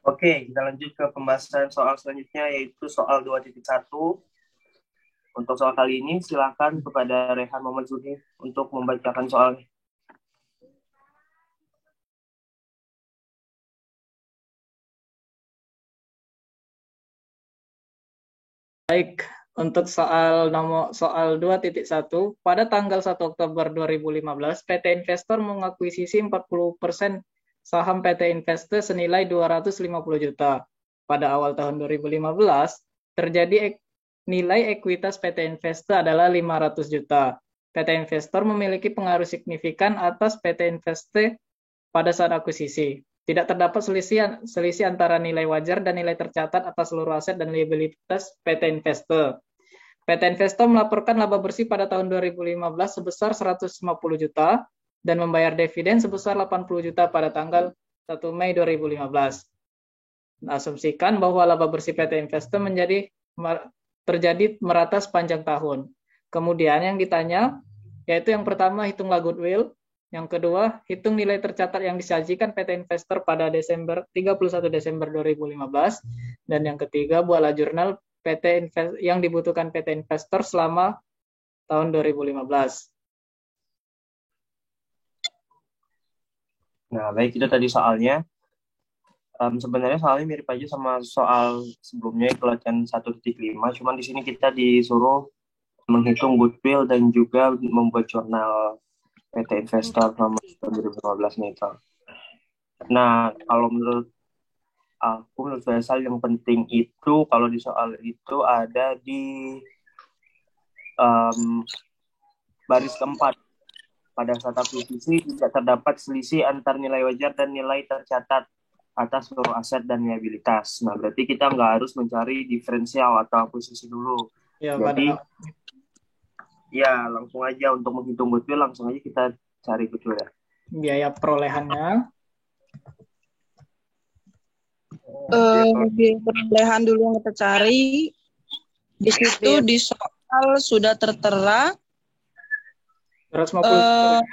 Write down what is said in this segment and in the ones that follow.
Oke, kita lanjut ke pembahasan soal selanjutnya, yaitu soal 2.1. Untuk soal kali ini, silakan kepada Rehan Muhammad Zuhri untuk membacakan soalnya. Baik, untuk soal 2.1, pada tanggal 1 Oktober 2015, PT Investor mengakuisisi 40% saham PT Investe senilai 250 juta. Pada awal tahun 2015, terjadi nilai ekuitas PT Investe adalah 500 juta. PT Investor memiliki pengaruh signifikan atas PT Investe pada saat akuisisi. Tidak terdapat selisih antara nilai wajar dan nilai tercatat atas seluruh aset dan liabilitas PT Investe. PT Investe melaporkan laba bersih pada tahun 2015 sebesar 150 juta dan membayar dividen sebesar 80 juta pada tanggal 1 Mei 2015. Asumsikan bahwa laba bersih PT Investe terjadi merata sepanjang tahun. Kemudian yang ditanya, yaitu yang pertama, hitunglah goodwill. Yang kedua, hitung nilai tercatat yang disajikan PT Investor pada 31 Desember 2015. Dan yang ketiga, buatlah jurnal yang dibutuhkan PT Investor selama tahun 2015. Nah, baik, itu tadi soalnya. Sebenarnya soalnya mirip aja sama soal sebelumnya, latihan 1.5. Cuman di sini kita disuruh menghitung goodwill dan juga membuat jurnal PT Investor selama 2015 nih. Nah, kalau menurut saya yang penting itu kalau di soal itu ada di baris keempat. Pada saat akuisisi tidak terdapat selisih antar nilai wajar dan nilai tercatat atas seluruh aset dan liabilitas. Nah, berarti kita nggak harus mencari diferensial atau akuisisi dulu. Ya, jadi ya langsung aja untuk menghitung goodwill, langsung aja kita cari goodwill ya. Biaya perolehannya. Biaya perolehan dulu yang kita cari. Di situ di soal sudah tertera 250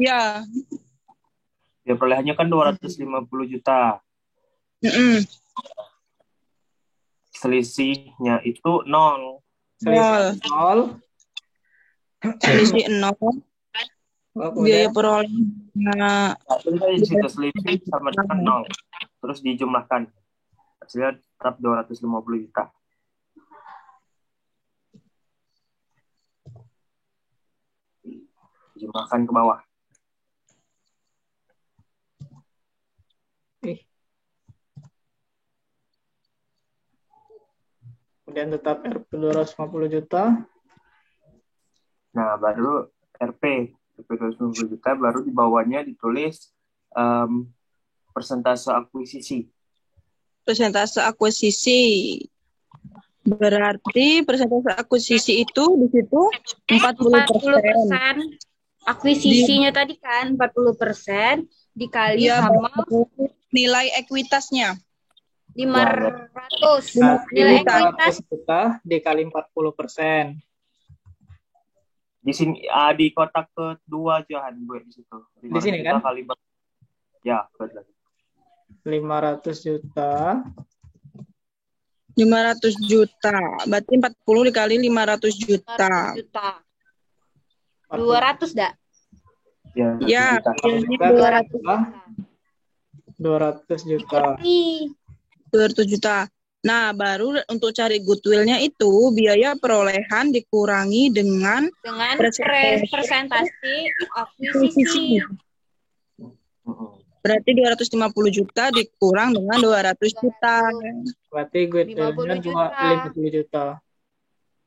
ya. Ya, perolehannya kan 250 juta. Selisihnya itu 0. Selisih 0. Selisih 0. Biaya perolehan. Di situ selisih sama dengan 0. Terus dijumlahkan. Hasilnya tetap 250 juta. Dijumlahkan ke bawah. Kemudian tetap RP 250 juta. Nah, baru RP 250 juta, baru di bawahnya ditulis persentase akuisisi. Persentase akuisisi. Berarti persentase akuisisi itu di situ 40%. Akuisisinya tadi kan 40% dikali sama nilai ekuitasnya. 500. Nilai ekuitas kita dikali 40%. Di sini di kotak kedua Johan gue di situ. Di sini kan? Kali ya, betul. 500 juta. 500 juta. Berarti 40 dikali 500 juta. 200 dah. Ya, 200 juta. 200 juta. Nah, baru untuk cari goodwill-nya itu biaya perolehan dikurangi dengan presentasi akuisisi. Berarti 250 juta dikurang dengan 200 juta. Berarti goodwill-nya 50 juta.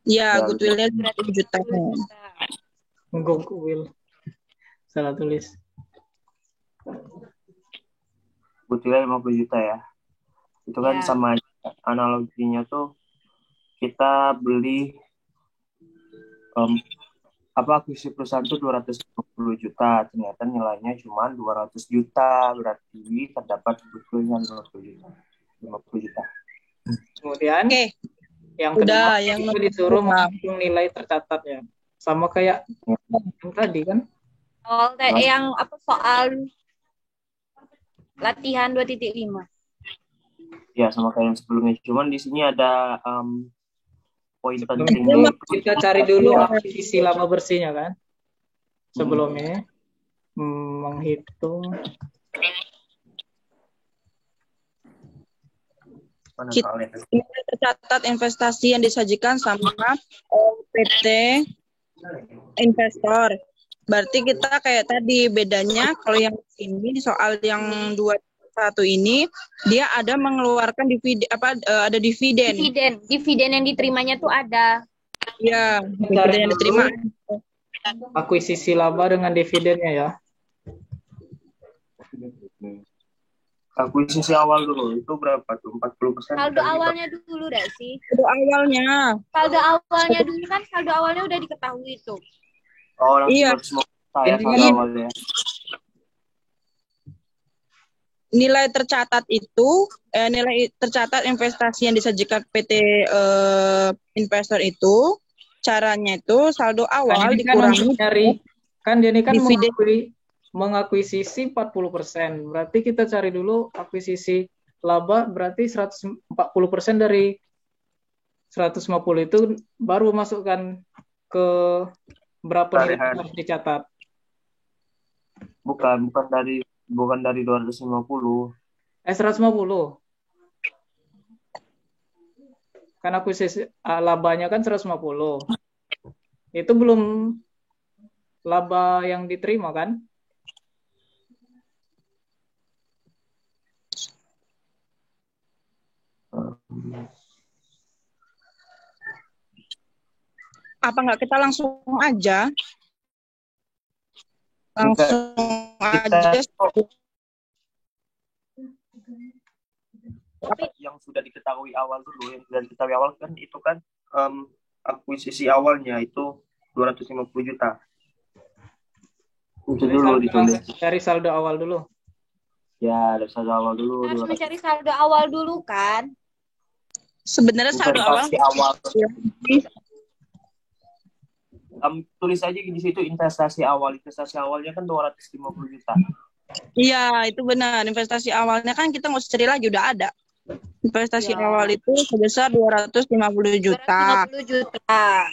Ya, goodwill-nya 50 juta. Goodwill. Salah tulis. Goodwill 50 juta ya. Itu kan sama analoginya tuh kita beli akuisisi perusahaan tuh 250 juta, ternyata nilainya cuma 200 juta, berarti terdapat goodwill-nya 50 juta. Kemudian yang kedua yang disuruh menghitung nilai tercatatnya, sama kayak yang tadi kan? Yang soal latihan 2.5. Ya, sama kayak yang sebelumnya. Cuman di sini ada poin Sebelum pentingnya. itu kita cari dulu akuisisi laba bersihnya kan. Sebelumnya menghitung Mana Kita soalnya? tercatat investasi yang disajikan sama PT investor. Berarti kita kayak tadi bedanya kalau yang ini di soal yang 21 ini dia ada mengeluarkan dividen ada dividen. Dividen yang diterimanya tuh ada. Ya, cari dividen yang diterima. akuisisi laba dengan dividennya ya. Akuisisi awal dulu itu berapa tuh? 40%. Saldo awalnya dulu dah sih. Itu awalnya. Saldo awalnya dulu kan saldo awalnya udah diketahui tuh. Oh, langsung Iya. 250 ya Intinya saldo awalnya. Nilai tercatat itu nilai tercatat investasi yang disajikan PT investor itu caranya itu saldo awal ini kan dikurangi untuk nyari kan dia ini kan dividen. mengakuisisi 40%. Berarti kita cari dulu akuisisi laba berarti 140% dari 150 itu baru masukkan ke berapa nilai yang harus dicatat. Bukan dari 250. 150. Kan akuisisi labanya kan 150. Itu belum laba yang diterima kan? Apa nggak kita langsung aja? Langsung aja. Yang sudah diketahui awal dulu, yang sudah diketahui awal kan itu kan akuisisi awalnya itu 250 juta. Itu dulu ditulis. Cari saldo awal dulu. Ya, ada saldo awal dulu. Harus mencari saldo awal dulu kan. Sebenarnya saldo awal. Tulis aja di situ investasi awal. Investasi awalnya kan 250 juta. Iya, itu benar. Investasi awalnya kan kita nggak usah cari lagi, udah ada. Investasi awal itu sebesar 250 juta. 250 juta.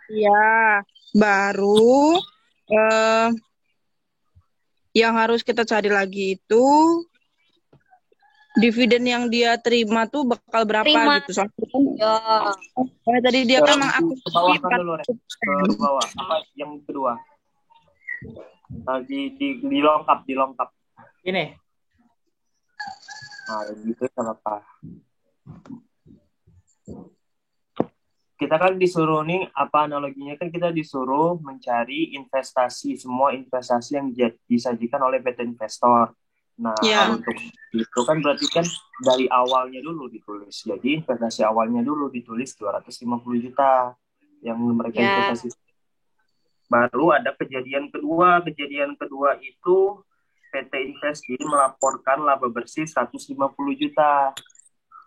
Iya, baru yang harus kita cari lagi itu dividen yang dia terima tuh bakal berapa gitu. Soalnya kan tadi dia kan ke bawah kan dulu, ke bawah. Apa yang kedua? Dilengkap. Ini. Nah, gitu apa? Kita kan disuruh nih, apa analoginya kan kita disuruh mencari semua investasi yang disajikan oleh PT investor. Nah, kalau untuk itu kan berarti kan dari awalnya dulu ditulis. Jadi investasi awalnya dulu ditulis 250 juta yang mereka investasi. Baru ada kejadian kedua. Kejadian kedua itu PT Investi melaporkan laba bersih 150 juta.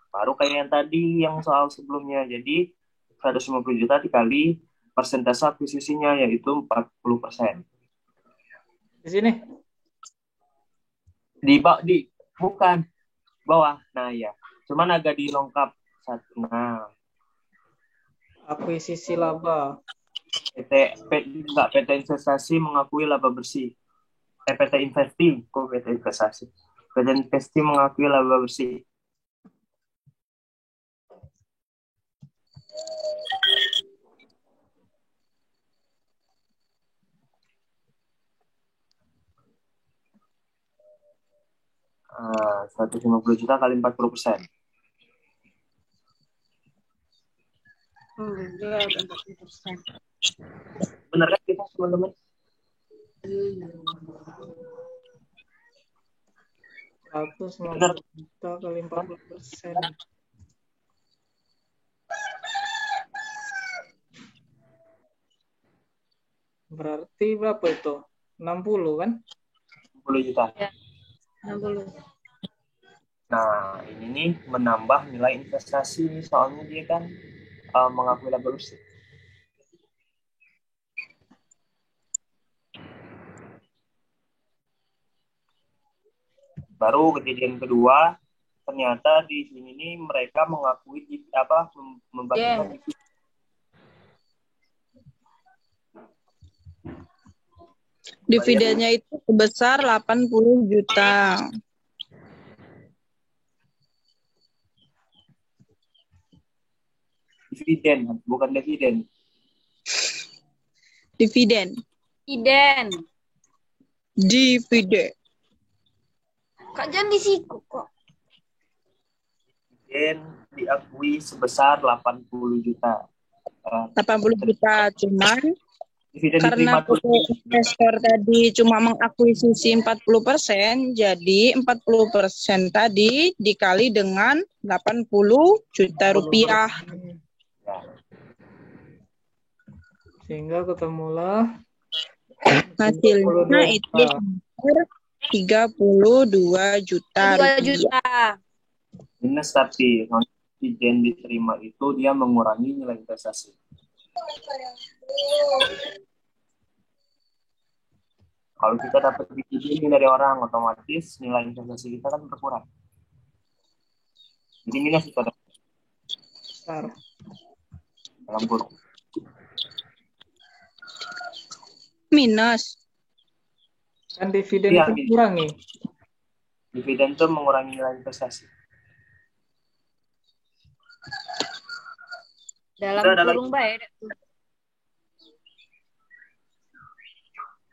Baru kayak yang tadi, yang soal sebelumnya. Jadi 150 juta dikali persentase akuisisinya, yaitu 40%. Di sini? Bukan. Bawah. Nah, ya. Cuman agak dilengkap. Nah. Akuisisi laba. PT Investasi mengakui laba bersih. PT Investi. Kok PT Investasi? PT Investi mengakui laba bersih. Uh, 150 juta kali 40%. Benar kan kita teman-teman? 150 juta kali 40%. Berarti berapa itu? 60 kan? 60 juta. Ya, 60. Nah, ini nih menambah nilai investasi, soalnya dia kan mengakui laba bersih. Baru kejadian kedua, ternyata di sini nih mereka mengakui membagikan Dividennya itu sebesar 80 juta. dividen, bukan dividen. Dividen. Kak jangan disiku kok. Dividen diakui sebesar 80 juta. 80 juta, cuman Dividen karena diterima tuh. investor tadi cuma mengakuisisi 40%, jadi 40% tadi dikali dengan 80 juta rupiah. Ya. Sehingga ketemulah Hasilnya itu 32 juta 2 rupiah. juta. Minus tapi dividen diterima itu dia mengurangi nilai investasi. Kalau kita dapat dividen dari orang, otomatis nilai investasi kita kan berkurang. Jadi minus itu ada dalam kurung. Minus. Kan dividen Iya, itu kurang nih. Dividen itu mengurangi nilai investasi. Dalam Udah, ada kurung baik.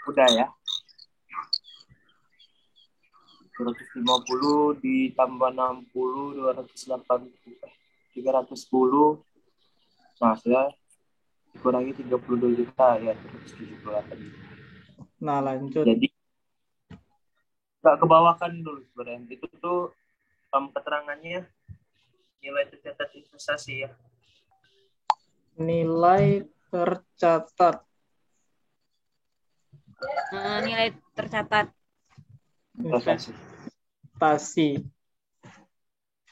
Udah ya. 250 ditambah 60, 280, 310. Nah, sudah dikurangi 32 juta ya, 378 juta. Nah, lanjut. Jadi nggak kebawakan dulu sebenarnya. Itu tuh keterangannya nilai tercatat investasi ya. Nilai tercatat. Nilai tercatat. Investasi.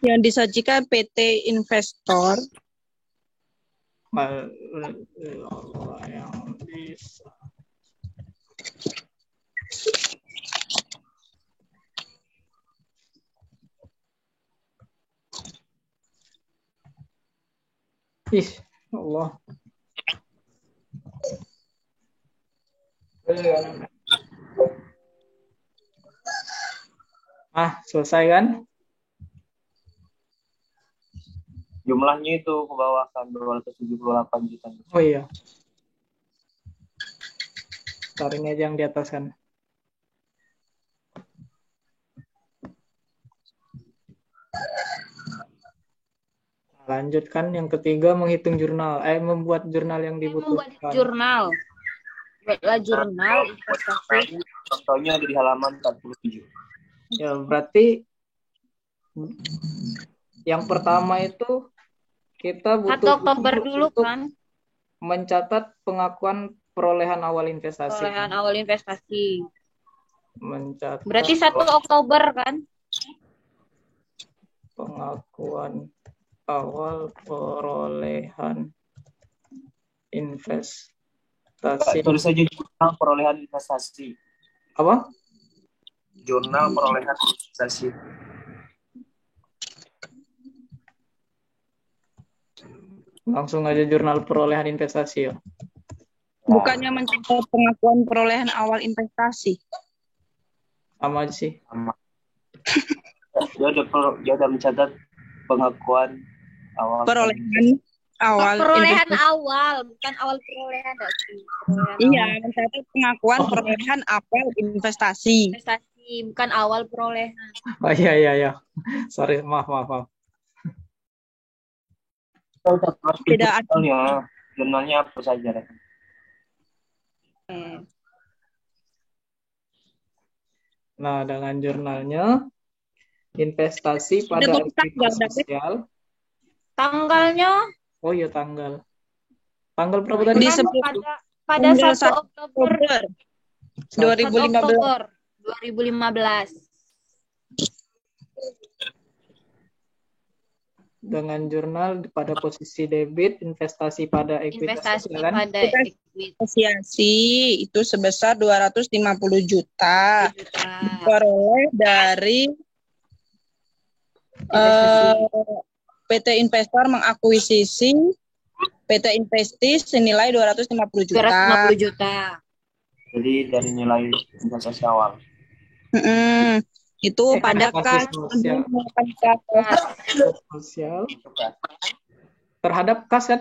Yang disajikan PT Investor yang bisa. Ih, Allah. Selesai kan? Jumlahnya itu ke bawah kan 278 juta. Oh iya. Tarik aja yang di atas kan. Lanjutkan yang ketiga, menghitung jurnal. Membuat jurnal yang dibutuhkan. Membuat jurnal. Buatlah jurnal investasi. Contohnya ada di halaman 47. Ya, berarti yang pertama itu kita 1 butuh Oktober dulu kan. Mencatat pengakuan perolehan awal investasi. Perolehan awal investasi. Mencatat. Berarti 1 Oktober kan? Pengakuan awal perolehan investasi. Tulis saja jurnal perolehan investasi. Apa? Jurnal perolehan investasi. Langsung aja jurnal perolehan investasi ya. bukannya mencatat pengakuan perolehan awal investasi. Sama aja sih. Sama. Dia udah mencatat pengakuan awal. Perolehan awal. Perolehan awal, bukan awal perolehan. Iya, mencatat pengakuan perolehan awal investasi. Investasi, bukan awal perolehan. Oh iya. Sorry, maaf. Tidak ada. Jurnalnya apa saja deh. Nah, dengan jurnalnya investasi pada aktivitas sosial. Tanggalnya? Oh iya, tanggal. Tanggal berapa tadi? Pada 1 Oktober 2015. 2015. Dengan jurnal pada posisi debit, investasi pada ekuitas sosial, kan? Investasi itu sebesar 250 juta. Diperoleh dari Eh, PT Investor mengakuisisi PT Investis senilai 250 juta. 250 juta. Jadi dari nilai investasi awal. Itu pada kas sosial terhadap kas kan?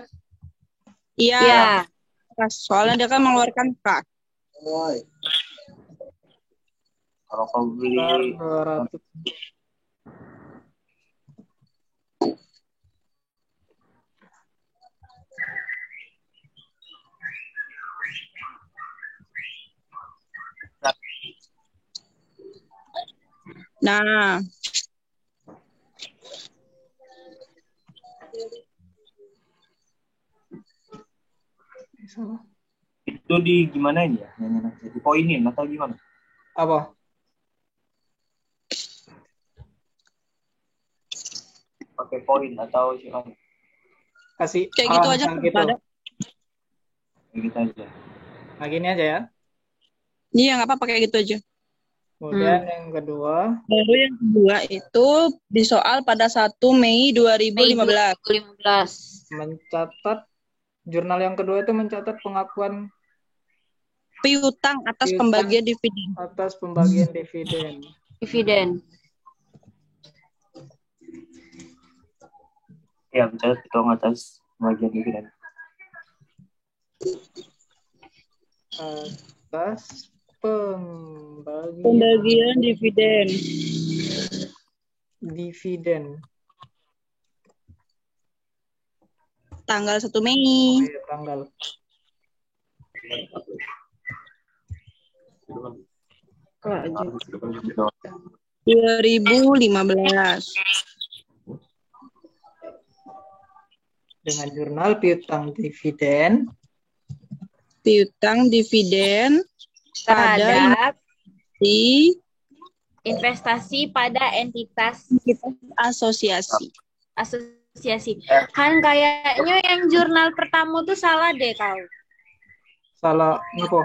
Iya. Iya. Kas. Soalnya dia kan mengeluarkan kas. Kalau kau beli 200. Nah, itu di gimana ini ya? Di poinin atau gimana? Apa? Pakai poin atau gimana? Kasih kayak gitu aja gitu. ada. Kayak gitu aja. Nah, gini aja ya. Iya, nggak apa-apa kayak gitu aja. Kemudian yang kedua, Baru yang kedua itu di soal pada 1 Mei 2015. 2015. mencatat jurnal yang kedua itu mencatat pengakuan Piutang atas Piutang. pembagian dividen. atas pembagian dividen. Dividen. Ya, mencatat hitung atas bagian dividen. Atas pembagian Pembagian dividen. dividen. Tanggal 1 Mei. Iya, tanggal. Gitu. 2015. Dengan jurnal piutang dividen Piutang dividen Terhadap di investasi pada entitas asosiasi. asosiasi. Han kayaknya yang jurnal pertama tuh salah deh kau. salah info.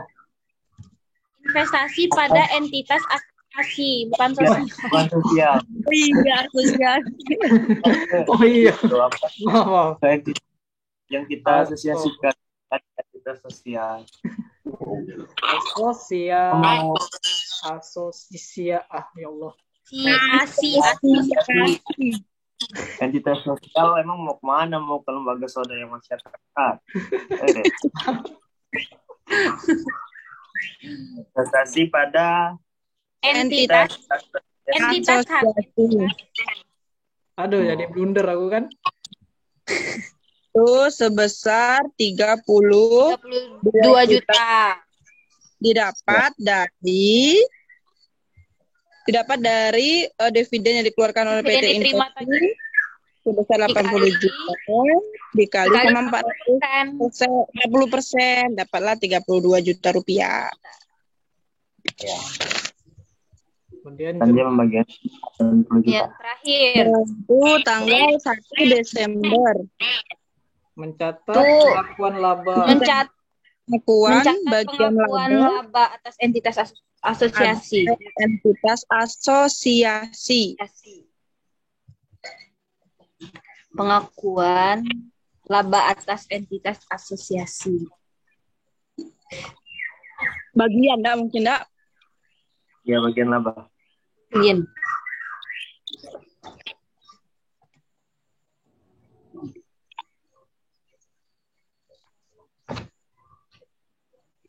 Investasi pada entitas asosiasi, bukan sosial. Bukan sosial. Iya, asosiasi. Oh iya. Itu apa? Maaf. Yang kita asosiasikan kita sosial. Asosiasi ya Allah. Asosiasi. Entitas sosial emang mau kemana? Mau ke lembaga swadaya masyarakat. Investasi pada Entitas Asosiasi. Aduh, jadi blunder aku kan. Itu sebesar 32 2 juta. didapat dari dividen yang dikeluarkan oleh PT Dividen diterima Investasi sebesar 80 juta dikali sama 40%, dapatlah 32 juta rupiah. Kemudian dan dia membagikan 90 juta. Ya, terakhir. Itu tanggal 1 Desember. mencatat Tuh. pengakuan laba. Pengakuan bagian pengakuan laba atas entitas asosiasi. entitas asosiasi. Pengakuan laba atas entitas asosiasi. Bagian enggak mungkin enggak? Ya, bagian laba. Ingin.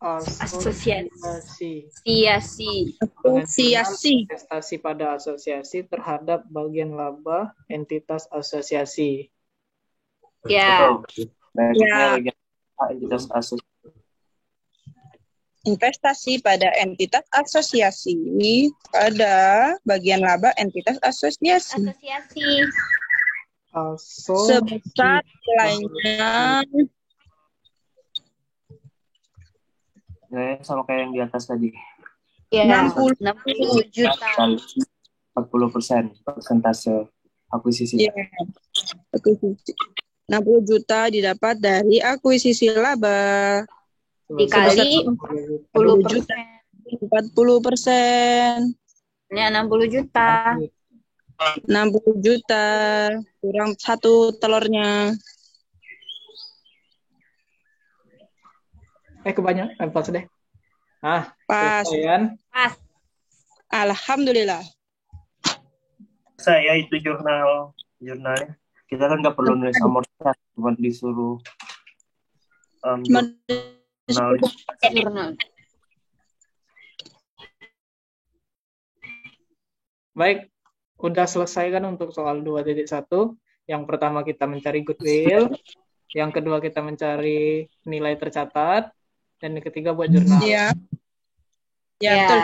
Asosiasi. Asosiasi. Investasi pada asosiasi terhadap bagian laba entitas asosiasi. Ya. Betul. Bagian entitas asosiasi. Investasi pada entitas asosiasi pada bagian laba entitas asosiasi. Sebesar nilainya sama kayak yang di atas tadi. Ya, 60 juta. 40% persentase akuisisi. Ya, akuisisi. 60 juta didapat dari akuisisi laba. Dikali 40%. 40%. Ya, 60 juta. 60 juta kurang 1 telurnya. Kebanyakan pas deh. Pas. Selesai kan? Pas. Alhamdulillah. Saya itu jurnalnya. Kita kan nggak perlu nulis amortisasi, cuma disuruh Cuma jurnal. Baik, udah selesai kan untuk soal 2.1. Yang pertama kita mencari goodwill, yang kedua kita mencari nilai tercatat, dan yang ketiga buat jurnal. Iya. Ya, Ya. betul.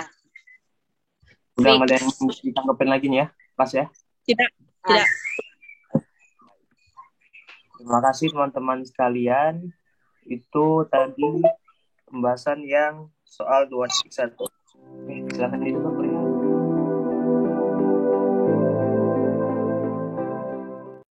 Udah nggak ada yang ditanggapin lagi nih ya, pas ya? Tidak. Terima kasih teman-teman sekalian. Itu tadi pembahasan yang soal 2.1. Silakan ditutup ya.